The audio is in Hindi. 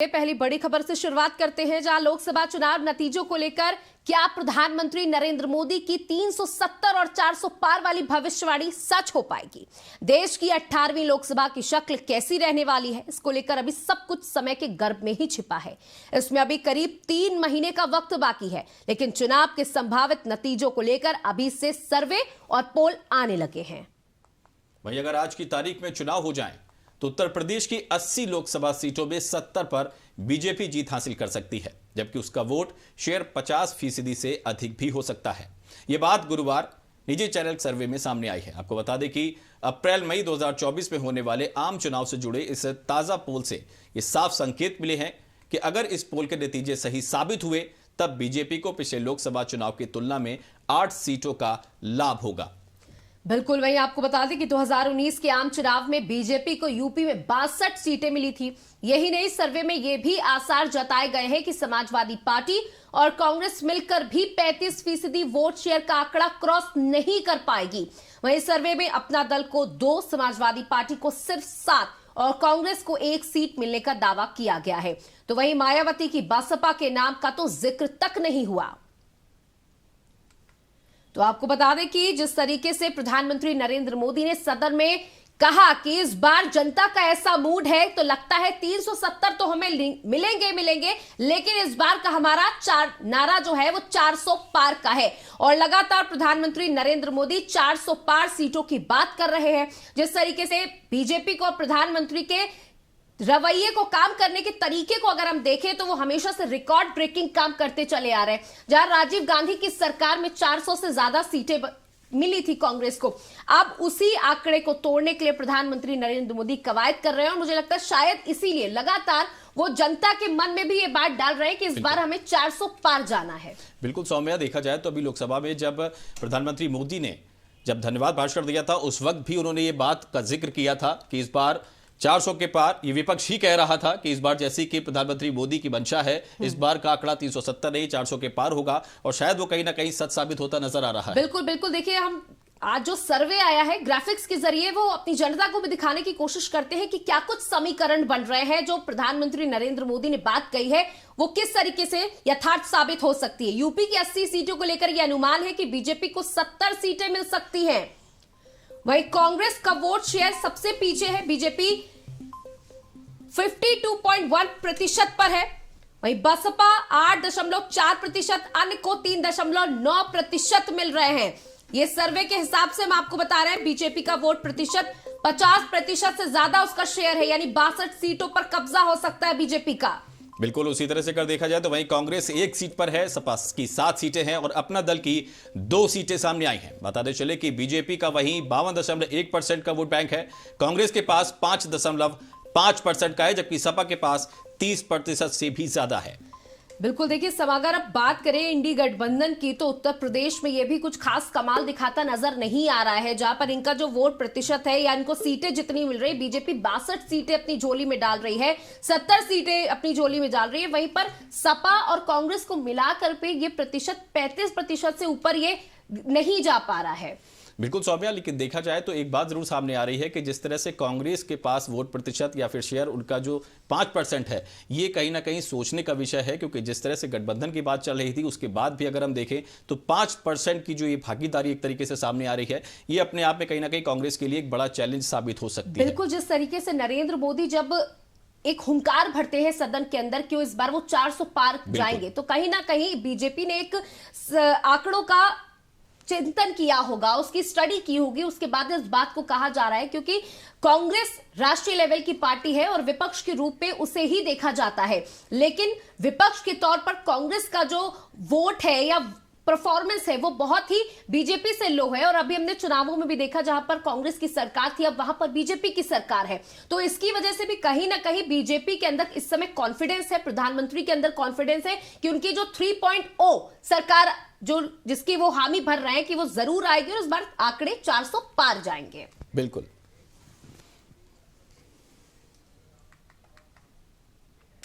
पहली बड़ी खबर से शुरुआत करते हैं, जहां लोकसभा चुनाव नतीजों को लेकर क्या प्रधानमंत्री नरेंद्र मोदी की 370 और 400 पार वाली भविष्यवाणी सच हो पाएगी। देश की 18वीं लोकसभा की शक्ल कैसी रहने वाली है, इसको लेकर अभी सब कुछ समय के गर्भ में ही छिपा है। इसमें अभी करीब 3 महीने का वक्त बाकी है, लेकिन चुनाव के संभावित नतीजों को लेकर अभी से सर्वे और पोल आने लगे हैं। वहीं अगर आज की तारीख में चुनाव हो जाए तो उत्तर प्रदेश की 80 लोकसभा सीटों में 70 पर बीजेपी जीत हासिल कर सकती है, जबकि उसका वोट शेयर 50% से अधिक भी हो सकता है। यह बात गुरुवार निजी चैनल सर्वे में सामने आई है। आपको बता दें कि अप्रैल मई 2024 में होने वाले आम चुनाव से जुड़े इस ताजा पोल से ये साफ संकेत मिले हैं कि अगर इस पोल के नतीजे सही साबित हुए तब बीजेपी को पिछले लोकसभा चुनाव की तुलना में 8 सीटों का लाभ होगा। बिल्कुल, वहीं आपको बता दें कि 2019 के आम चुनाव में बीजेपी को यूपी में 62 सीटें मिली थी। यही नहीं, सर्वे में यह भी आसार जताए गए हैं कि समाजवादी पार्टी और कांग्रेस मिलकर भी 35% वोट शेयर का आंकड़ा क्रॉस नहीं कर पाएगी। वहीं सर्वे में अपना दल को 2, समाजवादी पार्टी को सिर्फ 7 और कांग्रेस को 1 सीट मिलने का दावा किया गया है। तो वहीं मायावती की बसपा के नाम का तो जिक्र तक नहीं हुआ। तो आपको बता दें कि जिस तरीके से प्रधानमंत्री नरेंद्र मोदी ने सदन में कहा कि इस बार जनता का ऐसा मूड है, तो लगता है 370 तो हमें मिलेंगे, लेकिन इस बार का हमारा नारा जो है वो 400 पार का है। और लगातार प्रधानमंत्री नरेंद्र मोदी 400 पार सीटों की बात कर रहे हैं। जिस तरीके से बीजेपी को प्रधानमंत्री के रवैये को, काम करने के तरीके को अगर हम देखें तो वो हमेशा से रिकॉर्ड ब्रेकिंग काम करते चले आ रहे हैं। जहां राजीव गांधी की सरकार में 400 से ज्यादा सीटें मिली थी कांग्रेस को, अब उसी आंकड़े को तोड़ने के लिए प्रधानमंत्री नरेंद्र मोदी कवायद कर रहे हैं। और मुझे लगता है शायद इसीलिए लगातार वो जनता के मन में भी ये बात डाल रहे हैं कि इस बार हमें 400 पार जाना है। बिल्कुल सौम्या, देखा जाए तो अभी लोकसभा में जब प्रधानमंत्री मोदी ने धन्यवाद भाषण दिया था, उस वक्त भी उन्होंने ये बात का जिक्र किया था कि इस बार 400 के पार। ये विपक्ष ही कह रहा था कि इस बार जैसी कि प्रधानमंत्री मोदी की मंशा है, इस बार का आंकड़ा 370 नहीं 400 के पार होगा, और शायद वो कहीं ना कहीं सच साबित होता नजर आ रहा है। बिल्कुल बिल्कुल, देखिए हम आज जो सर्वे आया है ग्राफिक्स के जरिए वो अपनी जनता को भी दिखाने की कोशिश करते हैं कि क्या कुछ समीकरण बन रहे हैं। जो प्रधानमंत्री नरेंद्र मोदी ने बात कही है वो किस तरीके से यथार्थ साबित हो सकती है। यूपी की 80 सीटों को लेकर यह अनुमान है कि बीजेपी को 70 सीटें मिल सकती हैं। वहीं कांग्रेस का वोट शेयर सबसे पीछे है, बीजेपी 52.1% पर है। वहीं बसपा 8.4%, अन्य को 3.9% मिल रहे हैं। ये सर्वे के हिसाब से हम आपको बता रहे हैं बीजेपी का वोट प्रतिशत 50% से ज्यादा उसका शेयर है, यानी 62 सीटों पर कब्जा हो सकता है बीजेपी का। बिल्कुल उसी तरह से कर देखा जाए तो वहीं कांग्रेस 1 सीट पर है, सपा की 7 सीटें हैं और अपना दल की 2 सीटें सामने आई हैं। बताते चले कि बीजेपी का वहीं 52.1% का वोट बैंक है, कांग्रेस के पास 5.5% का है, जबकि सपा के पास 30% से भी ज्यादा है। बिल्कुल, देखिए अगर अब बात करें इंडी गठबंधन की तो उत्तर प्रदेश में यह भी कुछ खास कमाल दिखाता नजर नहीं आ रहा है। जहां पर इनका जो वोट प्रतिशत है या इनको सीटें जितनी मिल रही, बीजेपी 62 सीटें अपनी झोली में डाल रही है, 70 सीटें अपनी झोली में डाल रही है। वहीं पर सपा और कांग्रेस को मिलाकर पे ये प्रतिशत 35% से ऊपर ये नहीं जा पा रहा है। बिल्कुल सौम्या, लेकिन देखा जाए तो एक बात जरूर सामने आ रही है कि जिस तरह से कांग्रेस के पास वोट प्रतिशत या फिर शेयर उनका जो 5% है, ये कहीं ना कहीं सोचने का विषय है, क्योंकि जिस तरह से गठबंधन की बात चल रही थी उसके बाद भी अगर हम देखें तो 5% की जो ये भागीदारी एक तरीके से सामने आ रही है, ये अपने आप में कहीं ना कहीं कांग्रेस के लिए एक बड़ा चैलेंज साबित हो सकती है। बिल्कुल, जिस तरीके से नरेंद्र मोदी जब एक हुंकार भरते हैं सदन के अंदर कि इस बार वो 400 पार जाएंगे, तो कहीं ना कहीं बीजेपी ने एक आंकड़ों का चिंतन किया होगा, उसकी स्टडी की होगी, उसके बाद इस बात को कहा जा रहा है। क्योंकि कांग्रेस राष्ट्रीय लेवल की पार्टी है और विपक्ष के रूप में उसे ही देखा जाता है, लेकिन विपक्ष के तौर पर कांग्रेस का जो वोट है या परफॉर्मेंस है वो बहुत ही बीजेपी से लो है। और अभी हमने चुनावों में भी देखा जहां पर कांग्रेस की सरकार थी, अब वहां पर बीजेपी की सरकार है। तो इसकी वजह से भी कहीं ना कहीं बीजेपी के अंदर इस समय कॉन्फिडेंस है, प्रधानमंत्री के अंदर कॉन्फिडेंस है कि उनकी जो 3.0 सरकार जिसकी वो हामी भर रहे हैं कि वो जरूर आएगी और इस बार आंकड़े 400 पार जाएंगे। बिल्कुल।